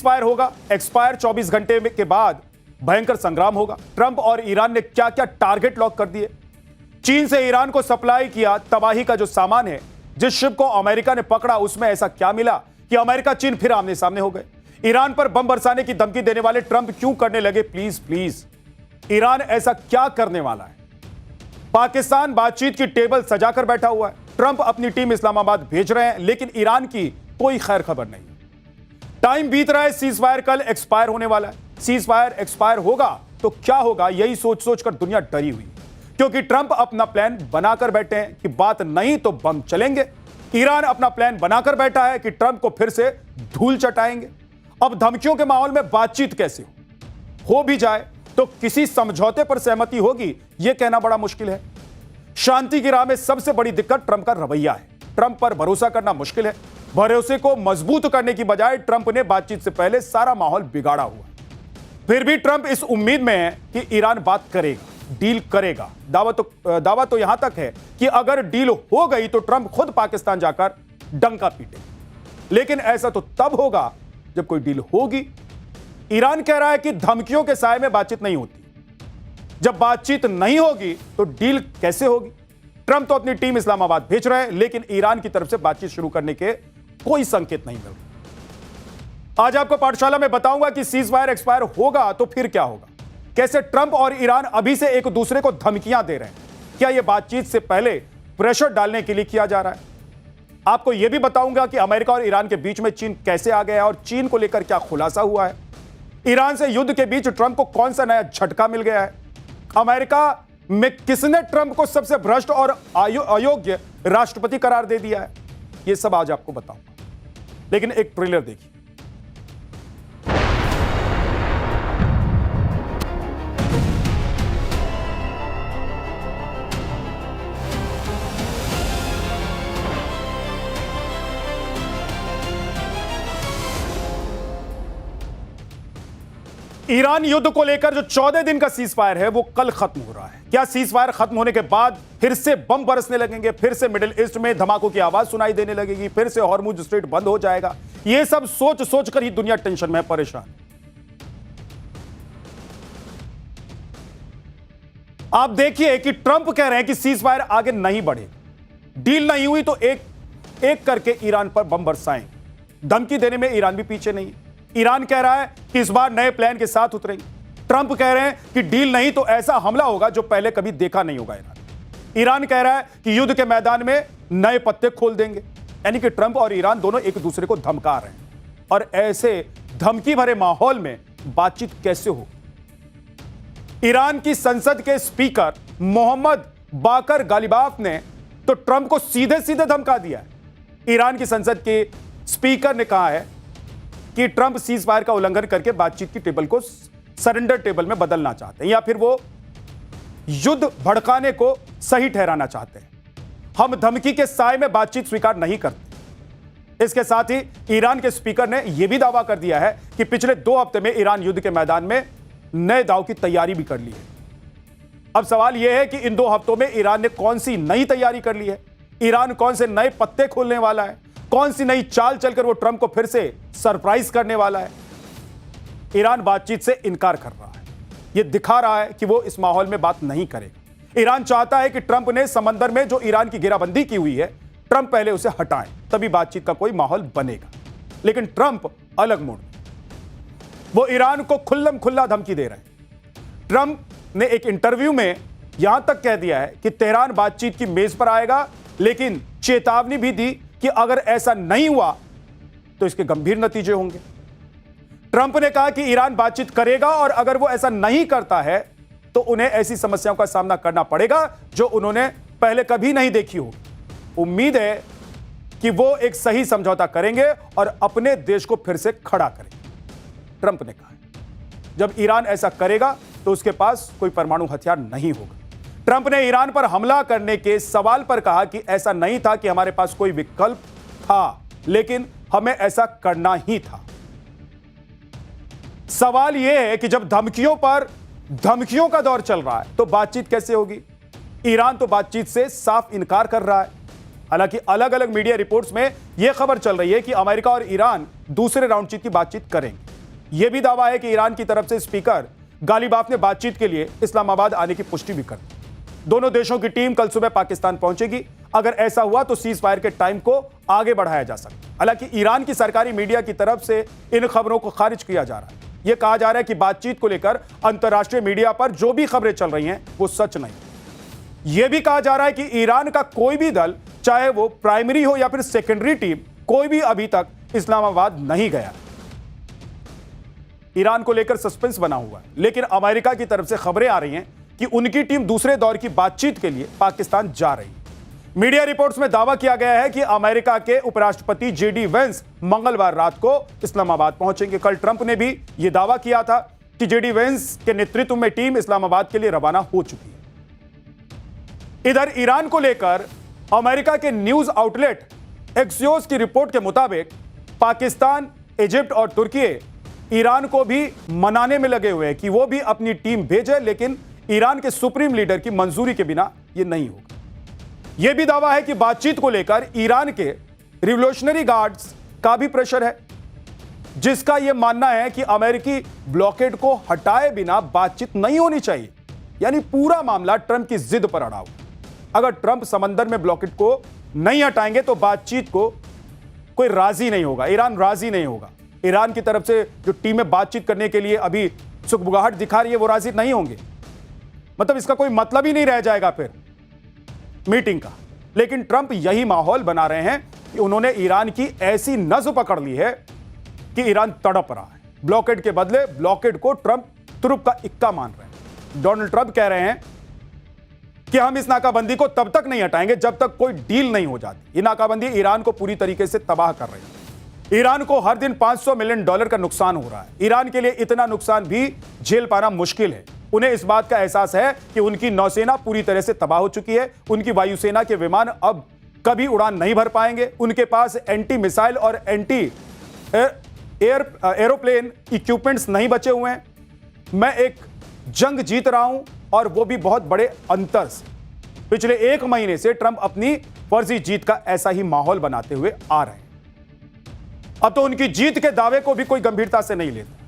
Expire होगा। Expire 24 घंटे के बाद भयंकर संग्राम होगा। ट्रंप और ईरान ने क्या क्या टारगेट लॉक कर दिए। चीन से ईरान को सप्लाई किया तबाही का जो सामान है। जिस शिप को अमेरिका ने पकड़ा उसमें ऐसा क्या मिला कि अमेरिका चीन फिर आमने सामने हो गए। ईरान पर बम बरसाने की धमकी देने वाले ट्रंप क्यों करने लगे। प्लीज प्लीज, ईरान ऐसा क्या करने वाला है। पाकिस्तान बातचीत की टेबल सजाकर बैठा हुआ है। ट्रंप अपनी टीम इस्लामाबाद भेज रहे हैं, लेकिन ईरान की कोई खैर खबर नहीं। टाइम बीत रहा है, सीजफायर कल एक्सपायर होने वाला है। सीजफायर एक्सपायर होगा तो क्या होगा, यही सोच सोच कर दुनिया डरी हुई है, क्योंकि ट्रंप अपना प्लान बनाकर बैठे हैं कि बात नहीं तो बम चलेंगे। ईरान अपना प्लान बनाकर बैठा है कि ट्रंप को फिर से धूल चटाएंगे। अब धमकियों के माहौल में बातचीत कैसे हो भी जाए तो किसी समझौते पर सहमति होगी, यह कहना बड़ा मुश्किल है। शांति की राह में सबसे बड़ी दिक्कत ट्रंप का रवैया है। ट्रंप पर भरोसा करना मुश्किल है। भरोसे को मजबूत करने की बजाय ट्रंप ने बातचीत से पहले सारा माहौल बिगाड़ा हुआ। फिर भी ट्रंप इस उम्मीद में है कि ईरान बात करेगा, डील करेगा। दावा तो यहां तक है कि अगर डील हो गई तो ट्रंप खुद पाकिस्तान जाकर डंका पीटे। लेकिन ऐसा तो तब होगा जब कोई डील होगी। ईरान कह रहा है कि धमकियों के साए में बातचीत नहीं होती। जब बातचीत नहीं होगी तो डील कैसे होगी। ट्रंप तो अपनी टीम इस्लामाबाद भेज रहे हैं, लेकिन ईरान की तरफ से बातचीत शुरू करने के कोई संकेत नहीं मिल रहे। आज आपको पाठशाला में बताऊंगा कि सीजफायर एक्सपायर होगा तो फिर क्या होगा, कैसे ट्रंप और ईरान अभी से एक दूसरे को धमकियां दे रहे हैं। क्या यह बातचीत से पहले प्रेशर डालने के लिए किया जा रहा है। आपको यह भी बताऊंगा कि अमेरिका और ईरान के बीच में चीन कैसे आ गया है और चीन को लेकर क्या खुलासा हुआ है। ईरान से युद्ध के बीच ट्रंप को कौन सा नया झटका मिल गया है। अमेरिका में किसने ट्रंप को सबसे भ्रष्ट और अयोग्य राष्ट्रपति करार दे दिया है। यह सब आज आपको बताऊंगा, लेकिन एक ट्रेलर देखिए। ईरान युद्ध को लेकर जो 14 दिन का सीजफायर है वो कल खत्म हो रहा है। क्या सीजफायर खत्म होने के बाद फिर से बम बरसने लगेंगे, फिर से मिडिल ईस्ट में धमाकों की आवाज सुनाई देने लगेगी, फिर से हॉर्मुज स्ट्रेट बंद हो जाएगा। ये सब सोच सोच कर ही दुनिया टेंशन में परेशान। आप देखिए कि ट्रंप कह रहे हैं कि सीजफायर आगे नहीं बढ़ेगा, डील नहीं हुई तो एक एक करके ईरान पर बम बरसाएंगे। धमकी देने में ईरान भी पीछे नहीं है। ईरान कह रहा है कि इस बार नए प्लान के साथ उतरेंगे। ट्रंप कह रहे हैं कि डील नहीं तो ऐसा हमला होगा जो पहले कभी देखा नहीं होगा। ईरान कह रहा है कि युद्ध के मैदान में नए पत्ते खोल देंगे। यानी कि ट्रंप और ईरान दोनों एक दूसरे को धमका रहे हैं। और ऐसे धमकी भरे माहौल में बातचीत कैसे हो। ईरान की संसद के स्पीकर मोहम्मद बाकर गालिबाफ ने तो ट्रंप को सीधे सीधे धमका दिया है। ईरान की संसद के स्पीकर ने कहा है कि ट्रंप सीजफायर का उल्लंघन करके बातचीत की टेबल को सरेंडर टेबल में बदलना चाहते हैं, या फिर वो युद्ध भड़काने को सही ठहराना चाहते हैं। हम धमकी के साए में बातचीत स्वीकार नहीं करते। इसके साथ ही ईरान के स्पीकर ने यह भी दावा कर दिया है कि पिछले 2 हफ्ते में ईरान युद्ध के मैदान में नए दांव की तैयारी भी कर ली है। अब सवाल यह है कि इन 2 हफ्तों में ईरान ने कौन सी नई तैयारी कर ली है। ईरान कौन से नए पत्ते खोलने वाला है, कौन सी नई चाल चलकर वो ट्रंप को फिर से सरप्राइज करने वाला है। ईरान बातचीत से इनकार कर रहा है। यह दिखा रहा है कि वो इस माहौल में बात नहीं करेगा। ईरान चाहता है कि ट्रंप ने समंदर में जो ईरान की घेराबंदी की हुई है, ट्रंप पहले उसे हटाएं, तभी बातचीत का कोई माहौल बनेगा। लेकिन ट्रंप अलग मूड में, वो ईरान को खुल्लम खुल्ला धमकी दे रहे हैं। ट्रंप ने एक इंटरव्यू में यहां तक कह दिया है कि तेहरान बातचीत की मेज पर आएगा, लेकिन चेतावनी भी दी कि अगर ऐसा नहीं हुआ तो इसके गंभीर नतीजे होंगे। ट्रंप ने कहा कि ईरान बातचीत करेगा और अगर वो ऐसा नहीं करता है तो उन्हें ऐसी समस्याओं का सामना करना पड़ेगा जो उन्होंने पहले कभी नहीं देखी हो। उम्मीद है कि वो एक सही समझौता करेंगे और अपने देश को फिर से खड़ा करेंगे। ट्रंप ने कहा जब ईरान ऐसा करेगा तो उसके पास कोई परमाणु हथियार नहीं होगा। ट्रंप ने ईरान पर हमला करने के सवाल पर कहा कि ऐसा नहीं था कि हमारे पास कोई विकल्प था, लेकिन हमें ऐसा करना ही था। सवाल यह है कि जब धमकियों का दौर चल रहा है तो बातचीत कैसे होगी। ईरान तो बातचीत से साफ इनकार कर रहा है। हालांकि अलग अलग मीडिया रिपोर्ट्स में यह खबर चल रही है कि अमेरिका और ईरान दूसरे राउंड की बातचीत करेंगे। यह भी दावा है कि ईरान की तरफ से स्पीकर गालिबाफ ने बातचीत के लिए इस्लामाबाद आने की पुष्टि भी कर दी। दोनों देशों की टीम कल सुबह पाकिस्तान पहुंचेगी। अगर ऐसा हुआ तो सीज फायर के टाइम को आगे बढ़ाया जा सकता है। हालांकि ईरान की सरकारी मीडिया की तरफ से इन खबरों को खारिज किया जा रहा है। यह कहा जा रहा है कि बातचीत को लेकर अंतर्राष्ट्रीय मीडिया पर जो भी खबरें चल रही हैं वो सच नहीं। यह भी कहा जा रहा है कि ईरान का कोई भी दल, चाहे वो प्राइमरी हो या फिर सेकेंडरी टीम, कोई भी अभी तक इस्लामाबाद नहीं गया। ईरान को लेकर सस्पेंस बना हुआ है, लेकिन अमेरिका की तरफ से खबरें आ रही हैं कि उनकी टीम दूसरे दौर की बातचीत के लिए पाकिस्तान जा रही है। मीडिया रिपोर्ट्स में दावा किया गया है कि अमेरिका के उपराष्ट्रपति जेडी वेंस मंगलवार रात को इस्लामाबाद पहुंचेंगे। कल ट्रंप ने भी यह दावा किया था कि जेडी वेंस के नेतृत्व में टीम इस्लामाबाद के लिए रवाना हो चुकी है। इधर ईरान को लेकर अमेरिका के न्यूज आउटलेट एक्सियोस की रिपोर्ट के मुताबिक पाकिस्तान, इजिप्ट और तुर्की ईरान को भी मनाने में लगे हुए हैं कि वो भी अपनी टीम भेजे, लेकिन ईरान के सुप्रीम लीडर की मंजूरी के बिना यह नहीं होगा। यह भी दावा है कि बातचीत को लेकर ईरान के रिवोल्यूशनरी गार्ड्स का भी प्रेशर है, जिसका यह मानना है कि अमेरिकी ब्लॉकेड को हटाए बिना बातचीत नहीं होनी चाहिए। यानी पूरा मामला ट्रंप की जिद पर अड़ा हुआ। अगर ट्रंप समंदर में ब्लॉकेड को नहीं हटाएंगे तो बातचीत को कोई राजी नहीं होगा, ईरान राजी नहीं होगा। ईरान की तरफ से जो टीमें बातचीत करने के लिए अभी सुगबुगाहट दिखा रही है वो राजी नहीं होंगे। मतलब इसका कोई मतलब ही नहीं रह जाएगा फिर मीटिंग का। लेकिन ट्रंप यही माहौल बना रहे हैं कि उन्होंने ईरान की ऐसी नज़ पकड़ ली है कि ईरान तड़प रहा है। ब्लॉकेड के बदले ब्लॉकेड को ट्रंप तुरुप का इक्का मान रहे हैं। डोनाल्ड ट्रंप कह रहे हैं कि हम इस नाकाबंदी को तब तक नहीं हटाएंगे जब तक कोई डील नहीं हो जाती। ये नाकाबंदी ईरान को पूरी तरीके से तबाह कर रही है। ईरान को हर दिन $500 मिलियन का नुकसान हो रहा है। ईरान के लिए इतना नुकसान भी झेल पाना मुश्किल है। उन्हें इस बात का एहसास है कि उनकी नौसेना पूरी तरह से तबाह हो चुकी है। उनकी वायुसेना के विमान अब कभी उड़ान नहीं भर पाएंगे। उनके पास एंटी मिसाइल और एंटी एरोप्लेन इक्विपमेंट्स नहीं बचे हुए हैं। मैं एक जंग जीत रहा हूं और वो भी बहुत बड़े अंतर से। पिछले 1 महीने से ट्रंप अपनी फर्जी जीत का ऐसा ही माहौल बनाते हुए आ रहे हैं। अब तो उनकी जीत के दावे को भी कोई गंभीरता से नहीं लेता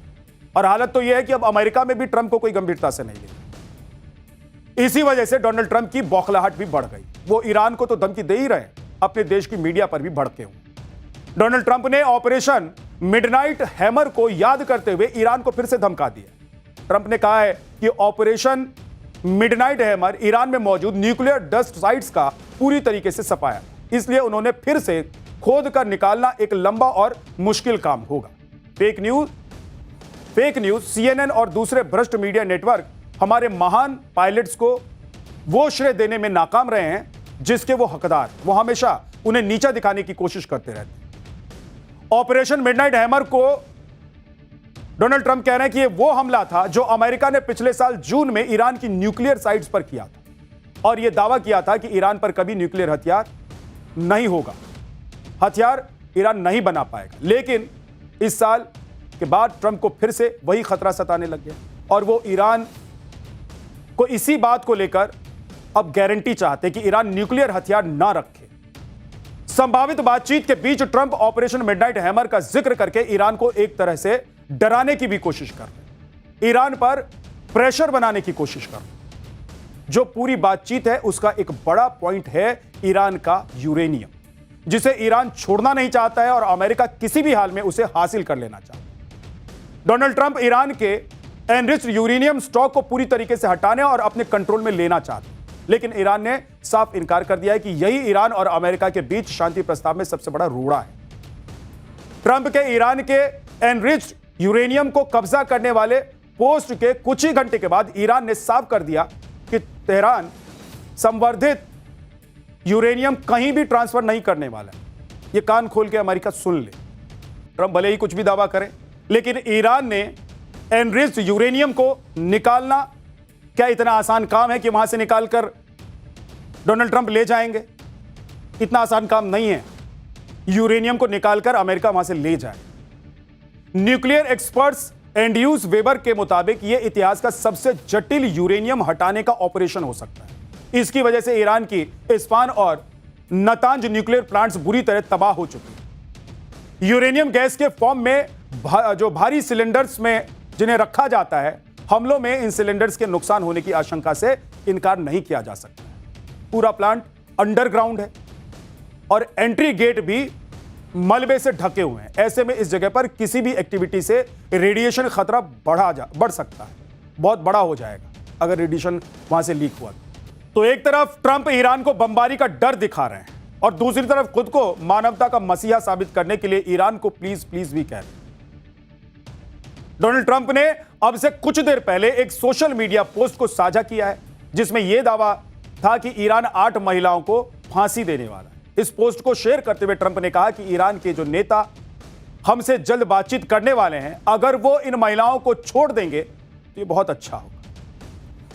और हालत तो यह है कि अब अमेरिका में भी ट्रंप को कोई गंभीरता से नहीं लेता। इसी वजह से डोनाल्ड ट्रंप की बौखलाहट भी बढ़ गई। वो ईरान को तो धमकी दे ही रहे, अपने देश की मीडिया पर भी भड़के हुए। डोनाल्ड ट्रंप ने ऑपरेशन मिडनाइट हैमर को याद करते हुए ईरान को फिर से धमका दिया। ट्रंप ने कहा है कि ऑपरेशन मिडनाइट हैमर ईरान में मौजूद न्यूक्लियर डस्ट साइट्स का पूरी तरीके से सफाया, इसलिए उन्होंने फिर से खोद कर निकालना एक लंबा और मुश्किल काम होगा। फेक न्यूज CNN और दूसरे भ्रष्ट मीडिया नेटवर्क हमारे महान पायलट्स को वो श्रेय देने में नाकाम रहे हैं जिसके वो हकदार। वो हमेशा उन्हें नीचा दिखाने की कोशिश करते रहते हैं। ऑपरेशन मिडनाइट हैमर को डोनाल्ड ट्रंप कह रहे हैं कि ये वो हमला था जो अमेरिका ने पिछले साल जून में ईरान की न्यूक्लियर साइट्स पर किया था और यह दावा किया था कि ईरान पर कभी न्यूक्लियर हथियार नहीं होगा, हथियार ईरान नहीं बना पाएगा। लेकिन इस साल के बाद ट्रंप को फिर से वही खतरा सताने लग गया और वो ईरान को इसी बात को लेकर अब गारंटी चाहते कि ईरान न्यूक्लियर हथियार ना रखे। संभावित बातचीत के बीच ट्रंप ऑपरेशन मिडनाइट हैमर का जिक्र करके ईरान को एक तरह से डराने की भी कोशिश कर रहे, ईरान पर प्रेशर बनाने की कोशिश कर रहे। जो पूरी बातचीत है उसका एक बड़ा पॉइंट है ईरान का यूरेनियम, जिसे ईरान छोड़ना नहीं चाहता है और अमेरिका किसी भी हाल में उसे हासिल कर लेना चाहता है। डोनाल्ड ट्रंप ईरान के एनरिच्ड यूरेनियम स्टॉक को पूरी तरीके से हटाने और अपने कंट्रोल में लेना चाहते हैं, लेकिन ईरान ने साफ इनकार कर दिया है कि यही ईरान और अमेरिका के बीच शांति प्रस्ताव में सबसे बड़ा रोड़ा है। ट्रंप के ईरान के एनरिच्ड यूरेनियम को कब्जा करने वाले पोस्ट के कुछ ही घंटे के बाद ईरान ने साफ कर दिया कि तेहरान संवर्धित यूरेनियम कहीं भी ट्रांसफर नहीं करने वाला है। यह कान खोल के अमेरिका सुन ले। ट्रंप भले ही कुछ भी दावा करे, लेकिन ईरान ने एनरिच्ड यूरेनियम को निकालना क्या इतना आसान काम है कि वहां से निकालकर डोनाल्ड ट्रंप ले जाएंगे? इतना आसान काम नहीं है यूरेनियम को निकालकर अमेरिका वहां से ले जाए। न्यूक्लियर एक्सपर्ट्स एंड्यूस वेबर के मुताबिक यह इतिहास का सबसे जटिल यूरेनियम हटाने का ऑपरेशन हो सकता है। इसकी वजह से ईरान की इस्फान और नतांज न्यूक्लियर प्लांट्स बुरी तरह तबाह हो चुकी हैं। यूरेनियम गैस के फॉर्म में जो भारी सिलेंडर्स में जिन्हें रखा जाता है, हमलों में इन सिलेंडर्स के नुकसान होने की आशंका से इनकार नहीं किया जा सकता। पूरा प्लांट अंडरग्राउंड है और एंट्री गेट भी मलबे से ढके हुए हैं। ऐसे में इस जगह पर किसी भी एक्टिविटी से रेडिएशन खतरा बढ़ सकता है, बहुत बड़ा हो जाएगा अगर रेडिएशन वहां से लीक हुआ। तो एक तरफ ट्रंप ईरान को बमबारी का डर दिखा रहे हैं और दूसरी तरफ खुद को मानवता का मसीहा साबित करने के लिए ईरान को प्लीज प्लीज भी कह रहे हैं। डोनाल्ड ट्रंप ने अब से कुछ देर पहले एक सोशल मीडिया पोस्ट को साझा किया है जिसमें यह दावा था कि ईरान 8 महिलाओं को फांसी देने वाला है। इस पोस्ट को शेयर करते हुए ट्रंप ने कहा कि ईरान के जो नेता हमसे जल्द बातचीत करने वाले हैं, अगर वो इन महिलाओं को छोड़ देंगे तो ये बहुत अच्छा होगा।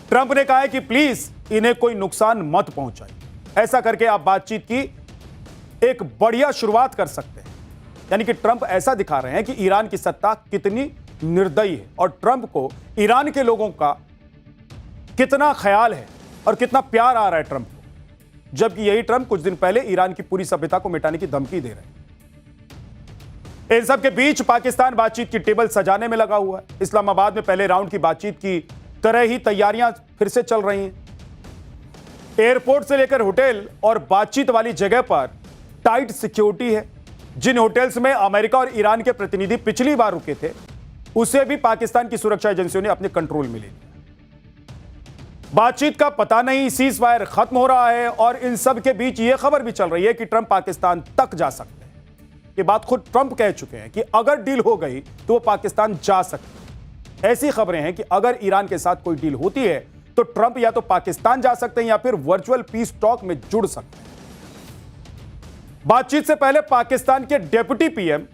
ट्रंप ने कहा है कि प्लीज इन्हें कोई नुकसान मत पहुंचाइए, ऐसा करके आप बातचीत की एक बढ़िया शुरुआत कर सकते हैं। यानी कि ट्रंप ऐसा दिखा रहे हैं कि ईरान की सत्ता कितनी निर्दयी है और ट्रंप को ईरान के लोगों का कितना ख्याल है और कितना प्यार आ रहा है ट्रंप को, जबकि यही ट्रंप कुछ दिन पहले ईरान की पूरी सभ्यता को मिटाने की धमकी दे रहे हैं। इन सब के बीच पाकिस्तान बातचीत की टेबल सजाने में लगा हुआ है। इस्लामाबाद में पहले राउंड की बातचीत की तरह ही तैयारियां फिर से चल रही हैं। एयरपोर्ट से लेकर होटल और बातचीत वाली जगह पर टाइट सिक्योरिटी है। जिन होटल्स में अमेरिका और ईरान के प्रतिनिधि पिछली बार रुके थे, उसे भी पाकिस्तान की सुरक्षा एजेंसियों ने अपने कंट्रोल में ले लिया। बातचीत का पता नहीं, सीज फायर खत्म हो रहा है और इन सब के बीच यह खबर भी चल रही है कि ट्रंप पाकिस्तान तक जा सकते हैं। ये बात खुद ट्रंप कह चुके हैं कि अगर डील हो गई तो वो पाकिस्तान जा सकते हैं। ऐसी खबरें हैं कि अगर ईरान के साथ कोई डील होती है तो ट्रंप या तो पाकिस्तान जा सकते हैं या फिर वर्चुअल पीस टॉक में जुड़ सकते हैं। बातचीत से पहले पाकिस्तान के डेप्यूटी पीएम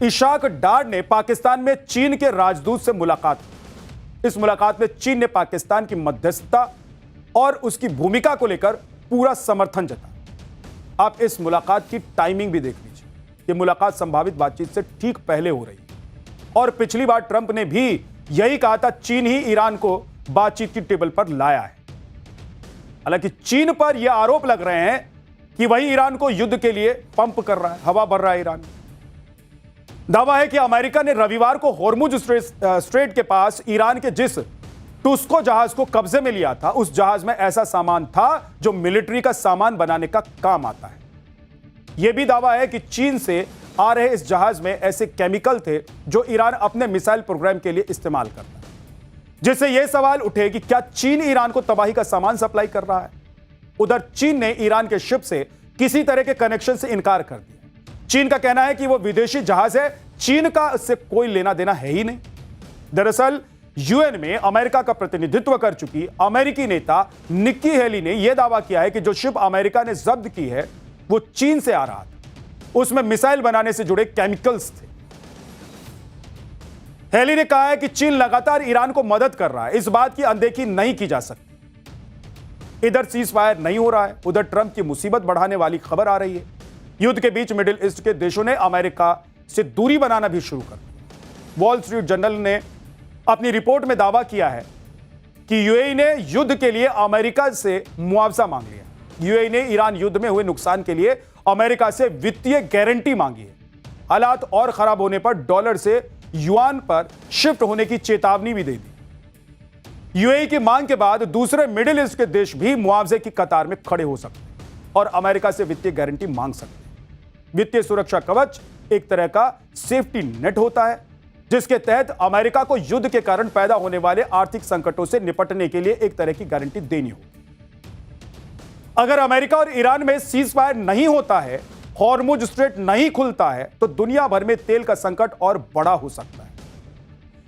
इशाक डार ने पाकिस्तान में चीन के राजदूत से मुलाकात की। इस मुलाकात में चीन ने पाकिस्तान की मध्यस्थता और उसकी भूमिका को लेकर पूरा समर्थन जताया। आप इस मुलाकात की टाइमिंग भी देख लीजिए। यह मुलाकात संभावित बातचीत से ठीक पहले हो रही है और पिछली बार ट्रंप ने भी यही कहा था, चीन ही ईरान को बातचीत की टेबल पर लाया है। हालांकि चीन पर यह आरोप लग रहे हैं कि वही ईरान को युद्ध के लिए पंप कर रहा है, हवा भर रहा है ईरान। दावा है कि अमेरिका ने रविवार को होर्मुज स्ट्रेट के पास ईरान के जिस टुस्को जहाज को कब्जे में लिया था, उस जहाज में ऐसा सामान था जो मिलिट्री का सामान बनाने का काम आता है। यह भी दावा है कि चीन से आ रहे इस जहाज में ऐसे केमिकल थे जो ईरान अपने मिसाइल प्रोग्राम के लिए इस्तेमाल करता है। जिससे यह सवाल उठे कि क्या चीन ईरान को तबाही का सामान सप्लाई कर रहा है। उधर चीन ने ईरान के शिप से किसी तरह के कनेक्शन से इनकार कर दिया। चीन का कहना है कि वो विदेशी जहाज है, चीन का इससे कोई लेना देना है ही नहीं। दरअसल यूएन में अमेरिका का प्रतिनिधित्व कर चुकी अमेरिकी नेता निक्की हेली ने यह दावा किया है कि जो शिप अमेरिका ने जब्त की है वो चीन से आ रहा था। उसमें मिसाइल बनाने से जुड़े केमिकल्स थे। हेली ने कहा है कि चीन लगातार ईरान को मदद कर रहा है, इस बात की अनदेखी नहीं की जा सकती। इधर सीज फायर नहीं हो रहा है, उधर ट्रंप की मुसीबत बढ़ाने वाली खबर आ रही है। युद्ध के बीच मिडिल ईस्ट के देशों ने अमेरिका से दूरी बनाना भी शुरू कर दी। वॉल स्ट्रीट जर्नल ने अपनी रिपोर्ट में दावा किया है कि यूएई ने युद्ध के लिए अमेरिका से मुआवजा मांग लिया। यूएई ने ईरान युद्ध में हुए नुकसान के लिए अमेरिका से वित्तीय गारंटी मांगी है। हालात और खराब होने पर डॉलर से युआन पर शिफ्ट होने की चेतावनी भी दे दी। यूएई की मांग के बाद दूसरे मिडिल ईस्ट के देश भी मुआवजे की कतार में खड़े हो सकते हैं और अमेरिका से वित्तीय गारंटी मांग सकते हैं। वित्तीय सुरक्षा कवच एक तरह का सेफ्टी नेट होता है जिसके तहत अमेरिका को युद्ध के कारण पैदा होने वाले आर्थिक संकटों से निपटने के लिए एक तरह की गारंटी देनी होगी। अगर अमेरिका और ईरान में सीज फायर नहीं होता है, हॉर्मुज स्ट्रेट नहीं खुलता है, तो दुनिया भर में तेल का संकट और बड़ा हो सकता है।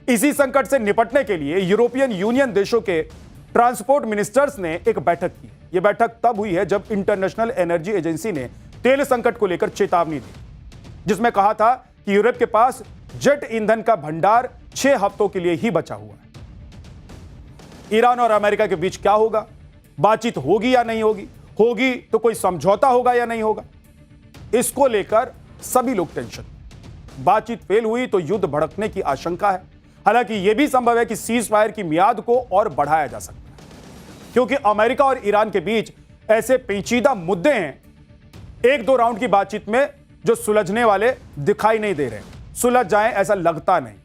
इसी संकट से निपटने के लिए यूरोपियन यूनियन देशों के ट्रांसपोर्ट मिनिस्टर्स ने एक बैठक की। यह बैठक तब हुई है जब इंटरनेशनल एनर्जी एजेंसी ने तेल संकट को लेकर चेतावनी दी, जिसमें कहा था कि यूरोप के पास जेट ईंधन का भंडार 6 हफ्तों के लिए ही बचा हुआ है। ईरान और अमेरिका के बीच क्या होगा? बातचीत होगी या नहीं होगी? होगी तो कोई समझौता होगा या नहीं होगा? इसको लेकर सभी लोग टेंशन में। बातचीत फेल हुई तो युद्ध भड़कने की आशंका है। हालांकि यह भी संभव है कि सीज फायर की मियाद को और बढ़ाया जा सकता है, क्योंकि अमेरिका और ईरान के बीच ऐसे पेचीदा मुद्दे हैं 1-2 राउंड की बातचीत में जो सुलझने वाले दिखाई नहीं दे रहे। सुलझ जाएं ऐसा लगता नहीं।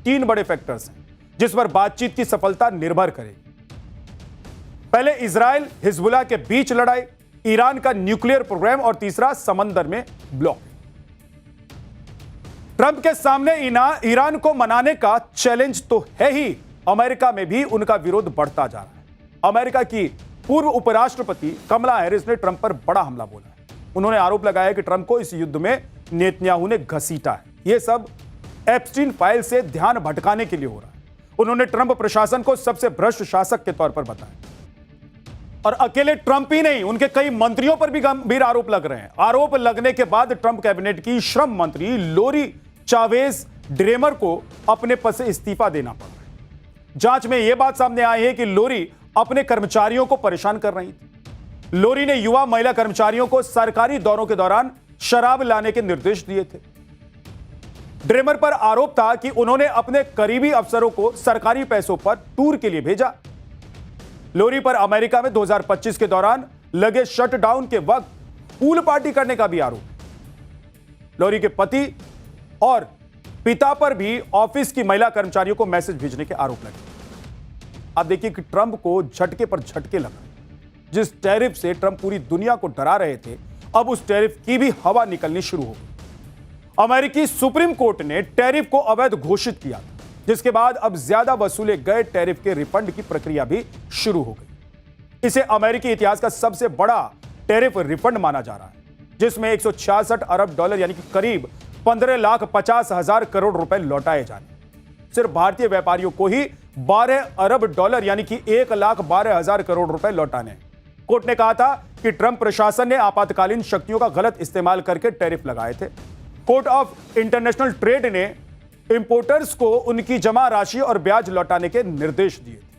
3 बड़े फैक्टर्स हैं जिस पर बातचीत की सफलता निर्भर करेगी। पहले इजराइल हिजबुल्लाह के बीच लड़ाई, ईरान का न्यूक्लियर प्रोग्राम और तीसरा समंदर में ब्लॉक। ट्रंप के सामने ईरान को मनाने का चैलेंज तो है ही, अमेरिका में भी उनका विरोध बढ़ता जा रहा है। अमेरिका की पूर्व उपराष्ट्रपति कमला हैरिस ने ट्रंप पर बड़ा हमला बोला है। उन्होंने आरोप लगाया कि ट्रंप को इस युद्ध में नेतन्याहू ने घसीटा है। यह सब एप्स्टीन फाइल से ध्यान भटकाने के लिए हो रहा है। उन्होंने ट्रंप प्रशासन को सबसे भ्रष्ट शासक के तौर पर बताया। और अकेले ट्रंप ही नहीं, उनके कई मंत्रियों पर भी गंभीर आरोप लग रहे हैं। आरोप लगने के बाद ट्रंप कैबिनेट की श्रम मंत्री लोरी चावेज ड्रेमर को अपने पद से इस्तीफा देना पड़ा। जांच में यह बात सामने आई है कि लोरी अपने कर्मचारियों को परेशान कर रही थी। लोरी ने युवा महिला कर्मचारियों को सरकारी दौरों के दौरान शराब लाने के निर्देश दिए थे। ड्रेमर पर आरोप था कि उन्होंने अपने करीबी अफसरों को सरकारी पैसों पर टूर के लिए भेजा। लोरी पर अमेरिका में 2025 के दौरान लगे शटडाउन के वक्त पूल पार्टी करने का भी आरोप है। लोरी के पति और पिता पर भी ऑफिस की महिला कर्मचारियों को मैसेज भेजने के आरोप लगे। आप देखिए कि ट्रंप को झटके पर झटके लग रहे। जिस टैरिफ से ट्रंप पूरी दुनिया को डरा रहे थे, अब उस टैरिफ की भी हवा निकलनी शुरू हो गई। अमेरिकी सुप्रीम कोर्ट ने टैरिफ को अवैध घोषित किया, जिसके बाद अब ज्यादा वसूले गए टैरिफ के रिफंड की प्रक्रिया भी शुरू हो गई। इसे अमेरिकी इतिहास का सबसे बड़ा टैरिफ रिफंड माना जा रहा है, जिसमें 166 अरब डॉलर यानी कि करीब 15,50,000 करोड़ रुपए लौटाए जाने। सिर्फ भारतीय व्यापारियों को ही 12 अरब डॉलर यानी कि 1,12,000 करोड़ रुपए लौटाने। कोर्ट ने कहा था कि ट्रंप प्रशासन ने आपातकालीन शक्तियों का गलत इस्तेमाल करके टैरिफ लगाए थे। कोर्ट ऑफ इंटरनेशनल ट्रेड ने इंपोर्टर्स को उनकी जमा राशि और ब्याज लौटाने के निर्देश दिए थे।